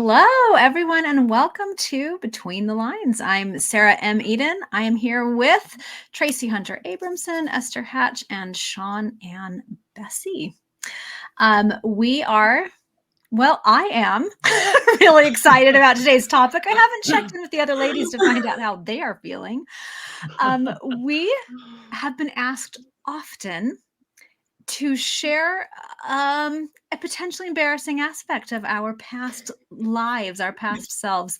Hello, everyone, and welcome to Between the Lines. I'm Sarah M. Eden. I am here with Tracy Hunter Abramson, Esther Hatch, and Sean Ann Bessie. I am really excited about today's topic. I haven't checked in with the other ladies to find out how they are feeling. We have been asked often to share a potentially embarrassing aspect of our past lives, our past selves.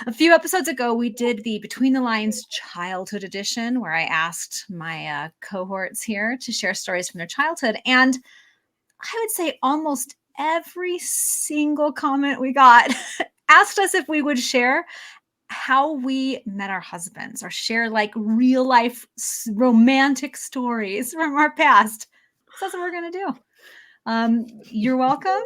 A few episodes ago, we did the Between the Lines Childhood Edition, where I asked my cohorts here to share stories from their childhood. And I would say almost every single comment we got asked us if we would share how we met our husbands or share like real life romantic stories from our past. So that's what we're going to do. You're welcome.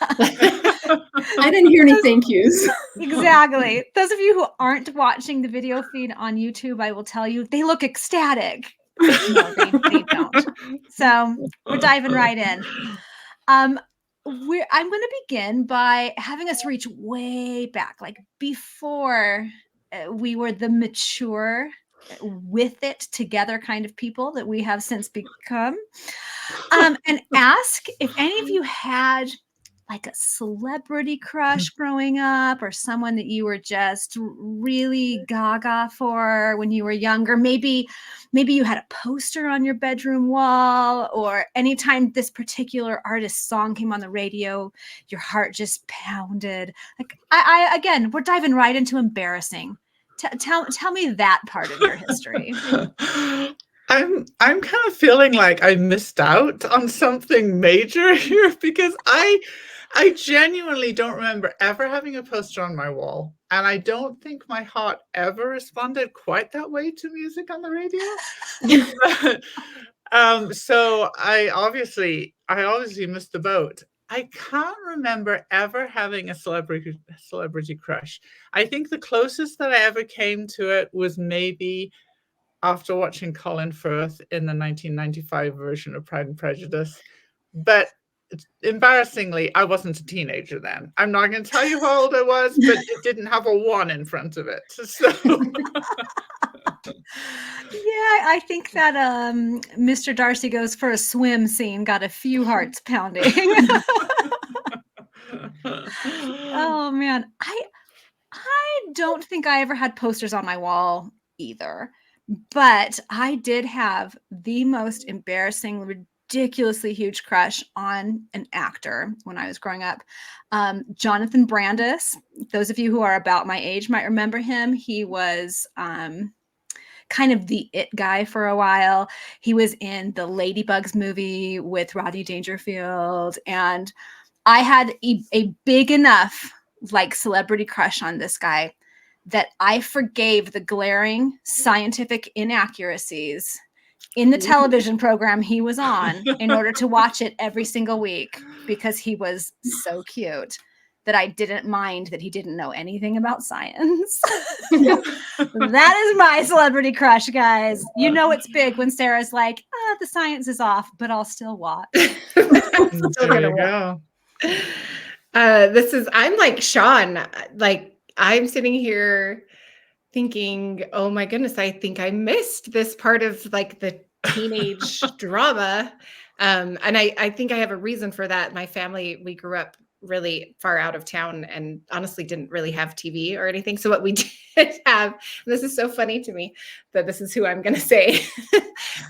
I didn't hear any thank yous. Exactly. Those of you who aren't watching the video feed on YouTube, I will tell you, they look ecstatic. No, they don't. So we're diving right in. I'm going to begin by having us reach way back, like before we were the mature, with it together kind of people that we have since become. And ask if any of you had like a celebrity crush growing up, or someone that you were just really gaga for when you were younger. Maybe you had a poster on your bedroom wall, or anytime this particular artist's song came on the radio, your heart just pounded. Like I again, we're diving right into embarrassing. Tell me that part of your history. I'm kind of feeling like I missed out on something major here, because I genuinely don't remember ever having a poster on my wall, and I don't think my heart ever responded quite that way to music on the radio. So I obviously missed the boat. I can't remember ever having a celebrity crush. I think the closest that I ever came to it was maybe after watching Colin Firth in the 1995 version of Pride and Prejudice. But embarrassingly, I wasn't a teenager then. I'm not going to tell you how old I was, but it didn't have a 1 in front of it. So yeah, I think that Mr. Darcy Goes for a Swim scene got a few hearts pounding. Oh man, I don't think I ever had posters on my wall either, but I did have the most embarrassing, ridiculously huge crush on an actor when I was growing up. Jonathan Brandis. Those of you who are about my age might remember him. He was kind of the it guy for a while. He was in the Ladybugs movie with Rodney Dangerfield, and I had a big enough like celebrity crush on this guy that I forgave the glaring scientific inaccuracies in the television program he was on in order to watch it every single week, because he was so cute that I didn't mind that he didn't know anything about science. That is my celebrity crush, guys. You know it's big when Sarah's like, the science is off, but I'll still watch. there you go. I'm like Sean, like I'm sitting here thinking, oh my goodness, I think I missed this part of like the teenage drama. And I think I have a reason for that. My family, we grew up really far out of town and honestly didn't really have TV or anything. So what we did have, and this is so funny to me that this is who I'm going to say,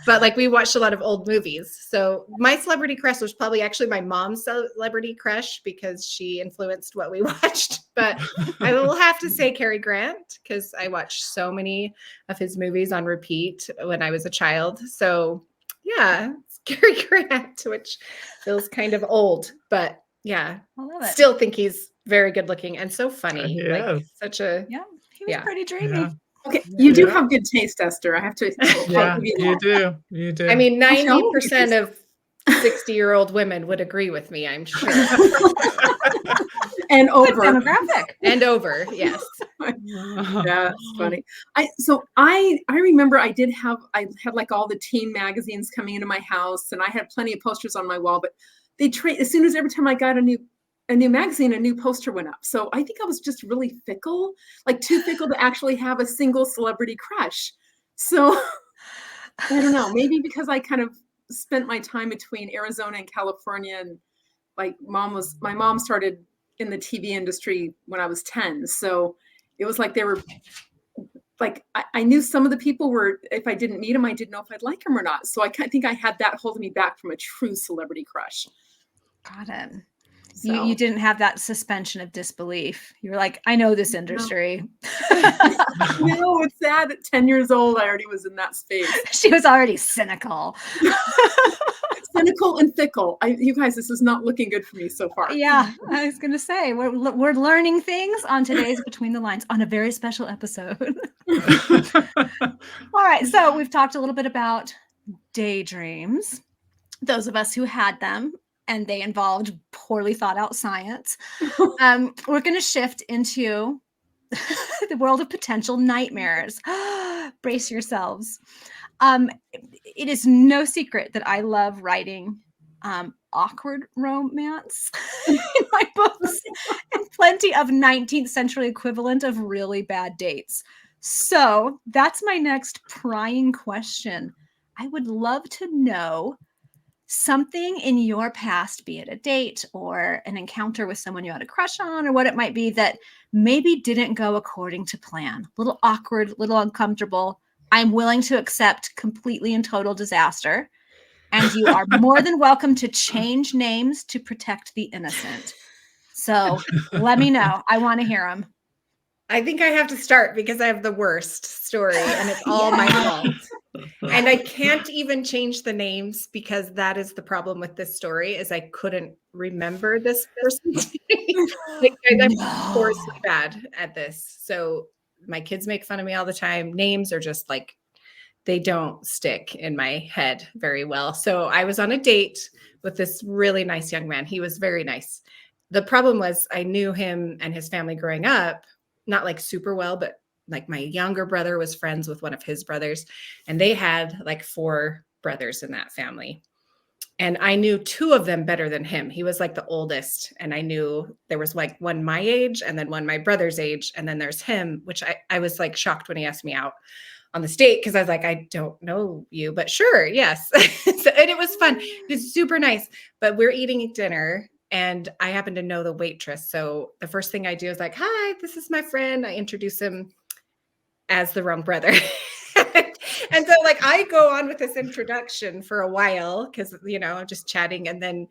but like we watched a lot of old movies. So my celebrity crush was probably actually my mom's celebrity crush because she influenced what we watched. But I will have to say Cary Grant, because I watched so many of his movies on repeat when I was a child. So yeah, it's Cary Grant, which feels kind of old, but yeah, I love it. Still think he's very good looking and so funny. He like is. such a he was pretty dreamy. Yeah. Okay, you do have good taste, Esther. I have to. Yeah, you do. You do. I mean, 90% of 60-year-old women would agree with me, I'm sure. And over demographic. And over, yes. Yeah, it's funny. I remember I had like all the teen magazines coming into my house, and I had plenty of posters on my wall, but they trade as soon as every time I got a new a new magazine, a new poster went up. So I think I was just really fickle, like too fickle to actually have a single celebrity crush. So I don't know, maybe because I kind of spent my time between Arizona and California, and like my mom started in the TV industry when I was 10. So it was like they were like, I knew some of the people were, if I didn't meet them, I didn't know if I'd like them or not. So I think I had that holding me back from a true celebrity crush. Got it. So You didn't have that suspension of disbelief. You were like, I know this industry. no, it's sad at 10 years old, I already was in that space. She was already cynical. Cynical and fickle. You guys, this is not looking good for me so far. Yeah, I was going to say, we're learning things on today's Between the Lines on a very special episode. All right, so we've talked a little bit about daydreams, those of us who had them, and they involved poorly thought out science. We're going to shift into the world of potential nightmares. Brace yourselves. It is no secret that I love writing awkward romance in my books and plenty of 19th century equivalent of really bad dates. So that's my next prying question. I would love to know something in your past, be it a date or an encounter with someone you had a crush on, or what it might be, that maybe didn't go according to plan. A little awkward, a little uncomfortable. I'm willing to accept completely and total disaster. And you are more than welcome to change names to protect the innocent. So let me know. I want to hear them. I think I have to start because I have the worst story and it's all my fault. And I can't even change the names because that is the problem with this story is I couldn't remember this person's name. Like, I'm horribly bad at this. So my kids make fun of me all the time. Names are just like, they don't stick in my head very well. So I was on a date with this really nice young man. He was very nice. The problem was I knew him and his family growing up, not like super well, but like my younger brother was friends with one of his brothers, and they had like 4 brothers in that family. And I knew 2 of them better than him. He was like the oldest. And I knew there was like one my age and then one my brother's age. And then there's him, which I was like shocked when he asked me out on this date because I was like, I don't know you, but sure, yes. And it was fun. It was super nice. But we're eating dinner and I happen to know the waitress. So the first thing I do is like, hi, this is my friend. I introduce him as the wrong brother. And so like I go on with this introduction for a while because, I'm just chatting. And then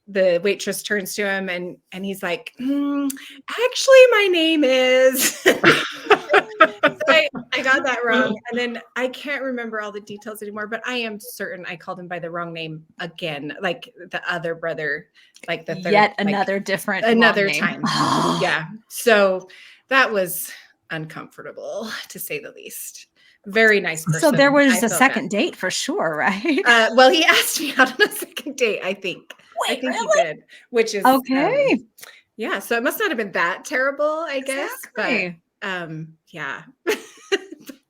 the waitress turns to him and he's like, actually, my name is. So I got that wrong. And then I can't remember all the details anymore, but I am certain I called him by the wrong name again, like the other brother, like the third. Yet another different another name. time. Yeah. So that was uncomfortable to say the least. Very nice person. So there was a second date for sure, right? Well, he asked me out on a second date, I think. Wait, I think really? he did, which is Okay. yeah. So it must not have been that terrible, I guess. Exactly. But yeah.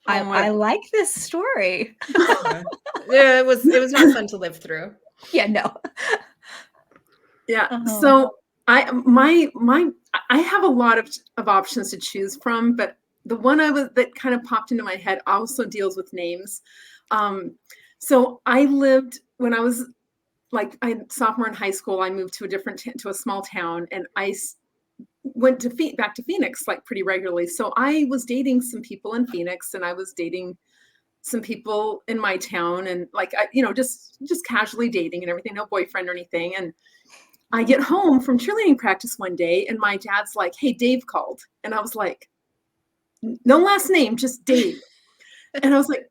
I like this story. Yeah, it was not fun to live through. Yeah, no. Yeah. Uh-huh. So I have a lot of options to choose from, but the one that kind of popped into my head also deals with names. So I lived when I was like sophomore in high school. I moved to a small town, and I went back to Phoenix like pretty regularly. So I was dating some people in Phoenix, and I was dating some people in my town, and like just casually dating and everything, no boyfriend or anything. And I get home from cheerleading practice one day, and my dad's like, "Hey, Dave called," and I was like, "No last name, just Dave." And I was like,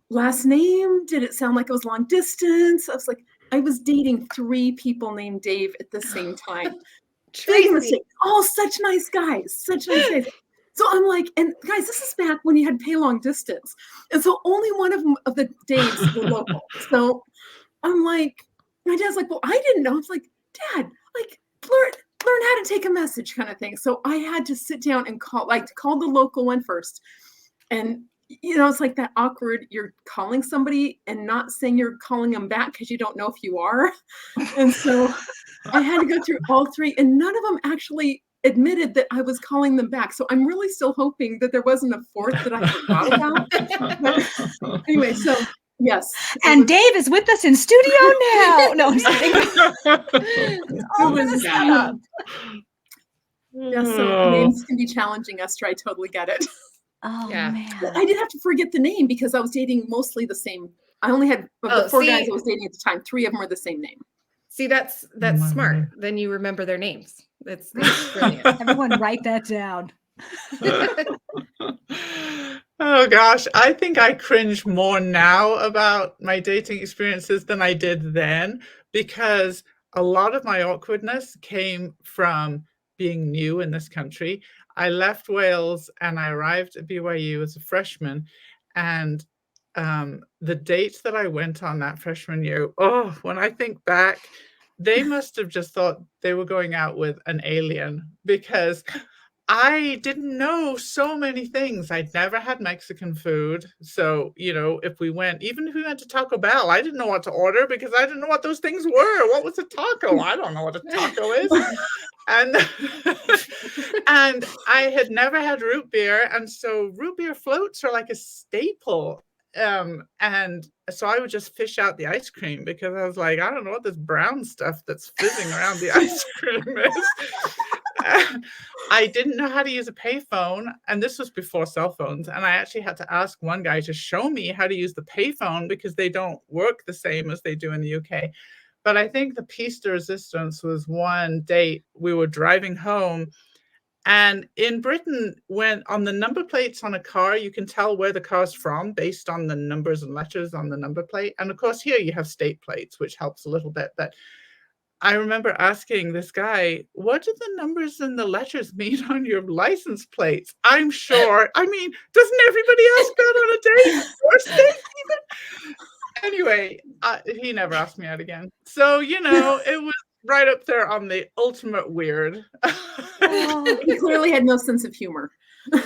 last name? Did it sound like it was long distance? I was like, I was dating 3 people named Dave at the same time. Big mistake. Oh, such nice guys. Such nice guys. So I'm like, and guys, this is back when you had to pay long distance. And so only one of the Daves were local. So I'm like, my dad's like, well, I didn't know. I was like, Dad, like, learn how to take a message kind of thing. So I had to sit down and call the local one first. And it's like that awkward, you're calling somebody and not saying you're calling them back because you don't know if you are. And so I had to go through all three, and none of them actually admitted that I was calling them back. So I'm really still hoping that there wasn't a fourth that I forgot about. But anyway, so yes. And Dave is with us in studio now. No, I'm just kidding. It was, yeah, so names can be challenging, Esther. I totally get it. Oh, Yeah. man. I did have to forget the name because I was dating mostly the same. I only had of the four guys I was dating at the time, 3 of them were the same name. See, that's smart. Then you remember their names. That's brilliant. Everyone write that down. Oh gosh, I think I cringe more now about my dating experiences than I did then, because a lot of my awkwardness came from being new in this country. I left Wales and I arrived at BYU as a freshman, and the dates that I went on that freshman year, oh, when I think back, they must have just thought they were going out with an alien, because I didn't know so many things. I'd never had Mexican food. So, if we went to Taco Bell, I didn't know what to order because I didn't know what those things were. What was a taco? I don't know what a taco is. And and I had never had root beer. And so root beer floats are like a staple. And so I would just fish out the ice cream because I was like, I don't know what this brown stuff that's fizzing around the ice cream is. I didn't know how to use a payphone, and this was before cell phones. And I actually had to ask one guy to show me how to use the payphone because they don't work the same as they do in the UK. But I think the piece de resistance was one date we were driving home. And in Britain, when on the number plates on a car, you can tell where the car's from based on the numbers and letters on the number plate. And of course, here you have state plates, which helps a little bit. But I remember asking this guy, what do the numbers and the letters mean on your license plates? I'm sure. I mean, doesn't everybody ask that on a date? First date even? Anyway, he never asked me out again. So, it was right up there on the ultimate weird. He clearly had no sense of humor.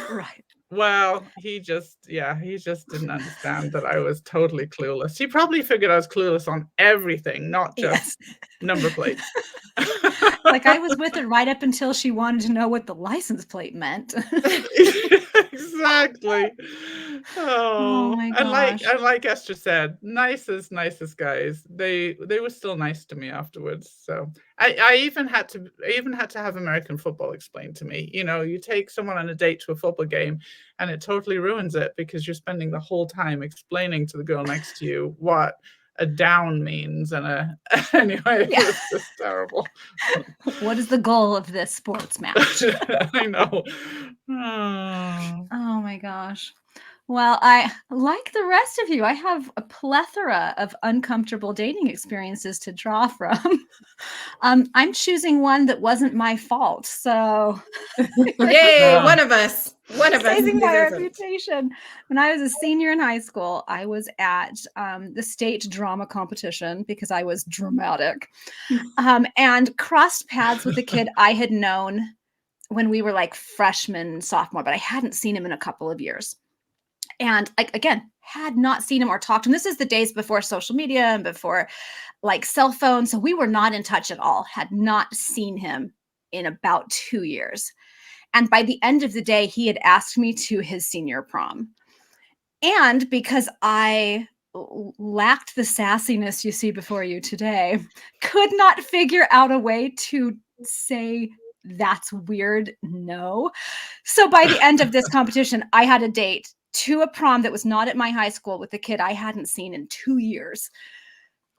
Right. Well, he just didn't understand that I was totally clueless. He probably figured I was clueless on everything, not just number plates. Like I was with her right up until she wanted to know what the license plate meant. Exactly. Oh my gosh. And like Esther said, nicest guys. They were still nice to me afterwards. So I even had to have American football explained to me. You take someone on a date to a football game and it totally ruins it because you're spending the whole time explaining to the girl next to you what a down means. And anyway, it was just terrible. What is the goal of this sports match? I know. Oh my gosh. Well, I like the rest of you. I have a plethora of uncomfortable dating experiences to draw from. I'm choosing one that wasn't my fault. So Yay, one of us. Saving my reputation. When I was a senior in high school, I was at the state drama competition because I was dramatic, and crossed paths with a kid I had known when we were like freshman, sophomore, but I hadn't seen him in a couple of years. And again, had not seen him or talked to him. This is the days before social media and before like cell phones. So we were not in touch at all, had not seen him in about 2 years. And by the end of the day, he had asked me to his senior prom. And because I lacked the sassiness you see before you today, could not figure out a way to say, that's weird, no. So by the end of this competition, I had a date to a prom that was not at my high school with a kid I hadn't seen in 2 years.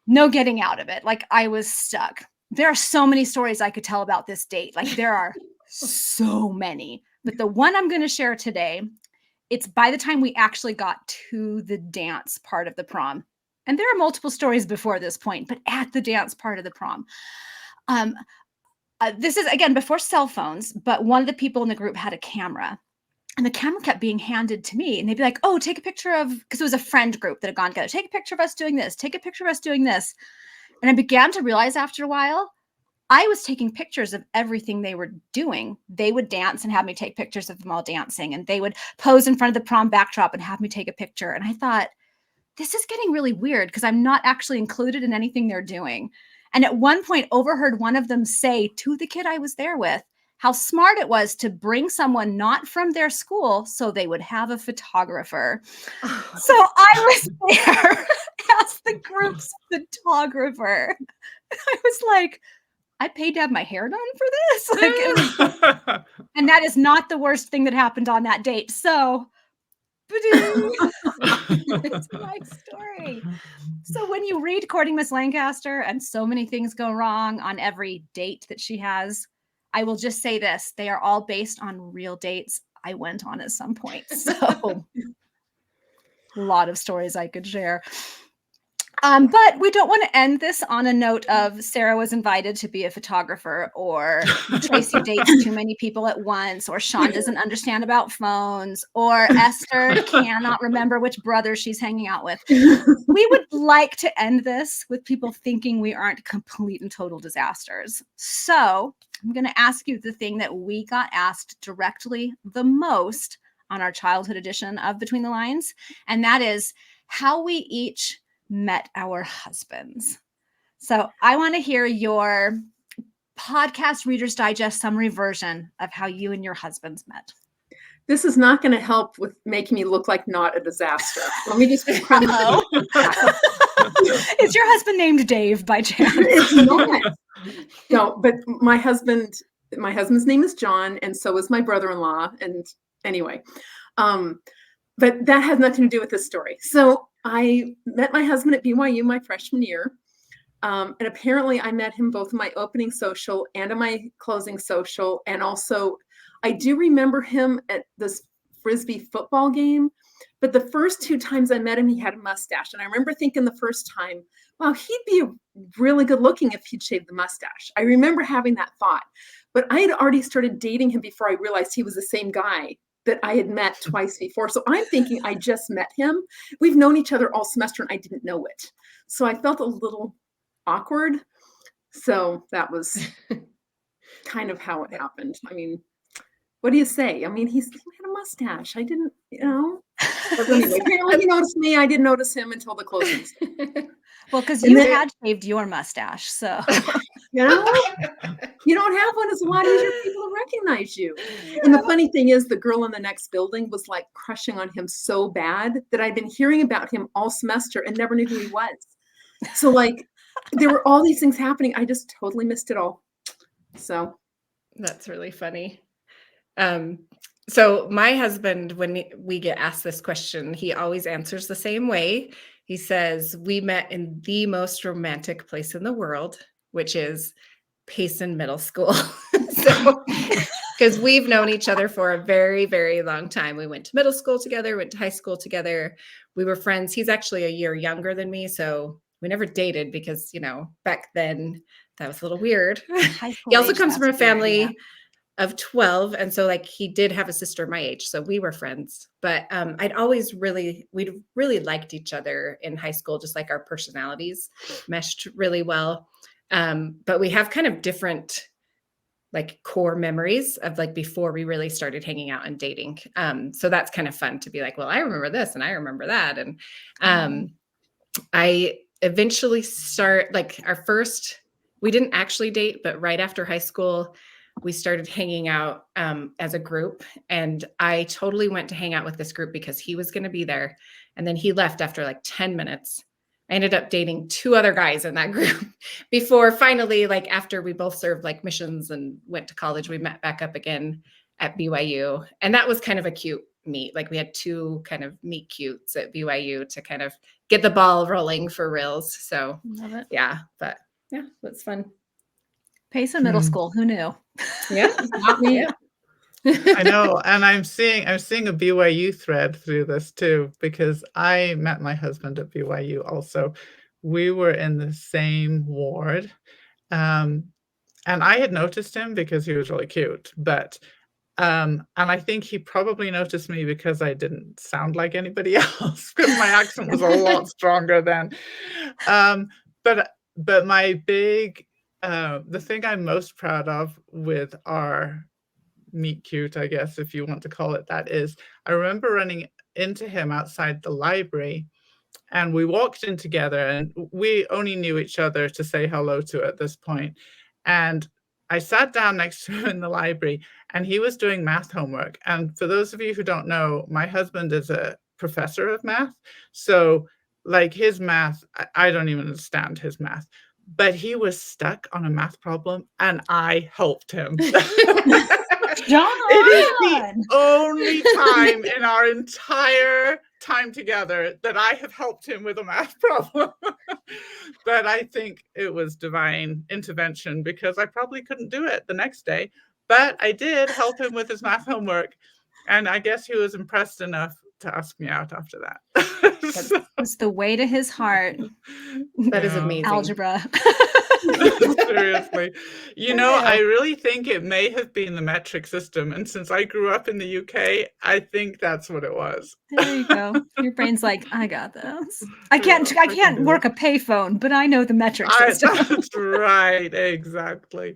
No getting out of it. Like I was stuck. There are so many stories I could tell about this date. Like there are so many. But the one I'm going to share today, it's by the time we actually got to the dance part of the prom. And there are multiple stories before this point, but at the dance part of the prom. This is, again, before cell phones, but one of the people in the group had a camera. And the camera kept being handed to me. And they'd be like, oh, take a picture of, because it was a friend group that had gone together. Take a picture of us doing this. Take a picture of us doing this. And I began to realize after a while, I was taking pictures of everything they were doing. They would dance and have me take pictures of them all dancing, and they would pose in front of the prom backdrop and have me take a picture. And I thought, this is getting really weird because I'm not actually included in anything they're doing. And at one point, overheard one of them say to the kid I was there with how smart it was to bring someone not from their school so they would have a photographer. So I was there as the group's photographer. I was like, I paid to have my hair done for this. And that is not the worst thing that happened on that date. So it's my story. So when you read Courting Miss Lancaster and so many things go wrong on every date that she has, I will just say this. They are all based on real dates I went on at some point. So a lot of stories I could share. But we don't want to end this on a note of Sarah was invited to be a photographer, or Tracy dates too many people at once, or Sean doesn't understand about phones, or Esther cannot remember which brother she's hanging out with. We would like to end this with people thinking we aren't complete and total disasters. So I'm going to ask you the thing that we got asked directly the most on our childhood edition of Between the Lines, and that is how we each met our husbands. So I want to hear your podcast Reader's Digest summary version of how you and your husbands met. This is not going to help with making me look like not a disaster. Let me just Is your husband named Dave by chance? It's not. No, but my husband's name is John, and so is my brother-in-law. And anyway, but that has nothing to do with this story. So I met my husband at BYU my freshman year. And apparently I met him both in my opening social and in my closing social. And also I do remember him at this Frisbee football game. But the first 2 times I met him, he had a mustache. And I remember thinking the first time, wow, he'd be really good looking if he'd shaved the mustache. I remember having that thought. But I had already started dating him before I realized he was the same guy that I had met twice before. So I'm thinking I just met him. We've known each other all semester and I didn't know it. So I felt a little awkward. So that was kind of how it happened. I mean, what do you say? I mean, he had a mustache. I didn't, But anyway, apparently he noticed me. I didn't notice him until the closings. Well, because you had shaved your mustache, so you don't have one. It's a lot easier for people to recognize you. And the funny thing is, the girl in the next building was like crushing on him so bad that I'd been hearing about him all semester and never knew who he was. So like, there were all these things happening. I just totally missed it all. So that's really funny. So my husband, when we get asked this question, he always answers the same way. He says, we met in the most romantic place in the world, which is Payson Middle School. So, because we've known each other for a very, very long time. We went to middle school together, went to high school together. We were friends. He's actually a year younger than me. So we never dated because, back then that was a little weird. He also comes from a family of 12. And so like he did have a sister my age. So we were friends, but we'd really liked each other in high school, just like our personalities meshed really well. But we have kind of different like core memories of like before we really started hanging out and dating. So that's kind of fun to be like, well, I remember this and I remember that. And I eventually we didn't actually date, but right after high school, we started hanging out as a group, and I totally went to hang out with this group because he was going to be there. And then he left after like 10 minutes. I ended up dating 2 other guys in that group before finally, like after we both served like missions and went to college, we met back up again at BYU. And that was kind of a cute meet. Like we had 2 kind of meet cutes at BYU to kind of get the ball rolling for reals. So love it. Yeah, but yeah, that's fun. Payson Middle School. Who knew? Yeah, not me. Yeah. I know, and I'm seeing a BYU thread through this too, because I met my husband at BYU also. We were in the same ward, and I had noticed him because he was really cute, but and I think he probably noticed me because I didn't sound like anybody else, because my accent was a lot stronger then. But my big the thing I'm most proud of with our meet cute, I guess, if you want to call it that, is I remember running into him outside the library, and we walked in together, and we only knew each other to say hello to at this point. And I sat down next to him in the library, and he was doing math homework. And for those of you who don't know, my husband is a professor of math. So, like, his math, I don't even understand his math. But he was stuck on a math problem, and I helped him. John! It is the only time in our entire time together that I have helped him with a math problem. But I think it was divine intervention, because I probably couldn't do it the next day. But I did help him with his math homework. And I guess he was impressed enough to ask me out after that. It's the way to his heart. That is amazing. Algebra. Seriously. I really think it may have been the metric system. And since I grew up in the UK, I think that's what it was. There you go. Your brain's like, I got this. I can't work a payphone, but I know the metric system. That's right. Exactly.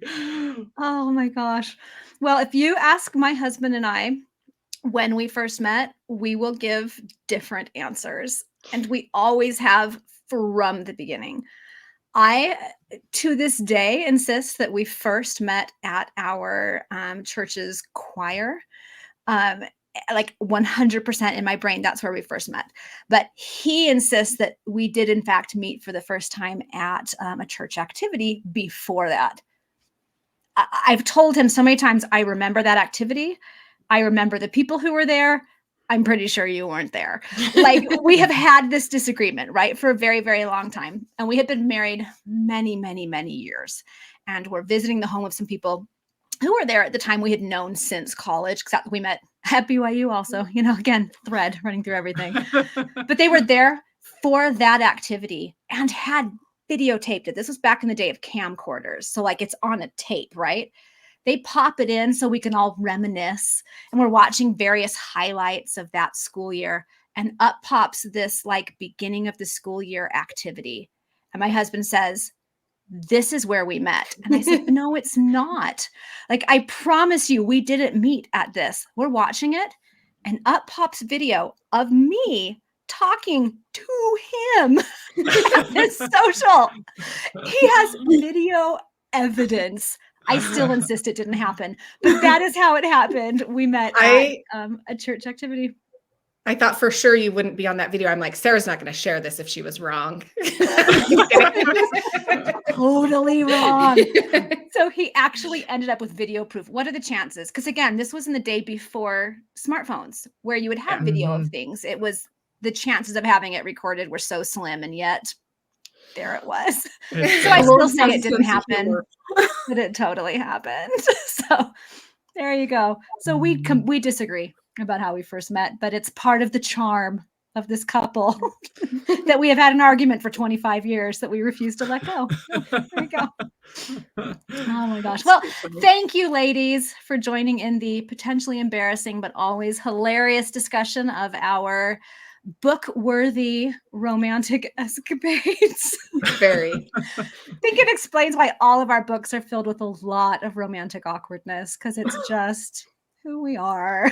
Oh my gosh. Well, if you ask my husband and I when we first met, we will give different answers. And we always have from the beginning. I, to this day, insist that we first met at our church's choir. Like 100% in my brain, that's where we first met. But he insists that we did, in fact, meet for the first time at a church activity before that. I've told him so many times, I remember that activity. I remember the people who were there. I'm pretty sure you weren't there. Like, we have had this disagreement, right, for a very, very long time. And we had been married many, many, many years. And we're visiting the home of some people who were there at the time we had known since college, except we met at BYU also, again, thread running through everything. But they were there for that activity and had videotaped it. This was back in the day of camcorders. So like, it's on a tape, right? They pop it in so we can all reminisce. And we're watching various highlights of that school year. And up pops this like beginning of the school year activity. And my husband says, this is where we met. And I said, no, it's not. Like, I promise you, we didn't meet at this. We're watching it. And up pops video of me talking to him at this social. He has video evidence. I still insist it didn't happen, but that is how it happened. We met at a church activity. I thought for sure you wouldn't be on that video. I'm like, Sarah's not going to share this if she was wrong. Totally wrong. So he actually ended up with video proof. What are the chances? Because again, this was in the day before smartphones where you would have video of things. It was, the chances of having it recorded were so slim, and yet there it was. So I still say it didn't happen, but it totally happened. So there you go. So we disagree about how we first met, but it's part of the charm of this couple that we have had an argument for 25 years that we refuse to let go. There we go. Oh my gosh. Well, thank you, ladies, for joining in the potentially embarrassing but always hilarious discussion of our book-worthy romantic escapades. Very. I think it explains why all of our books are filled with a lot of romantic awkwardness, because it's just who we are.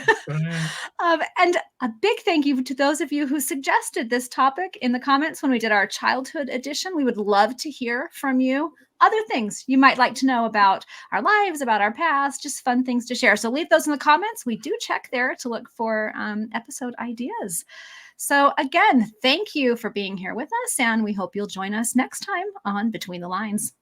And a big thank you to those of you who suggested this topic in the comments when we did our childhood edition. We would love to hear from you. Other things you might like to know about our lives, about our past, just fun things to share. So leave those in the comments. We do check there to look for episode ideas. So again, thank you for being here with us, and we hope you'll join us next time on Between the Lines.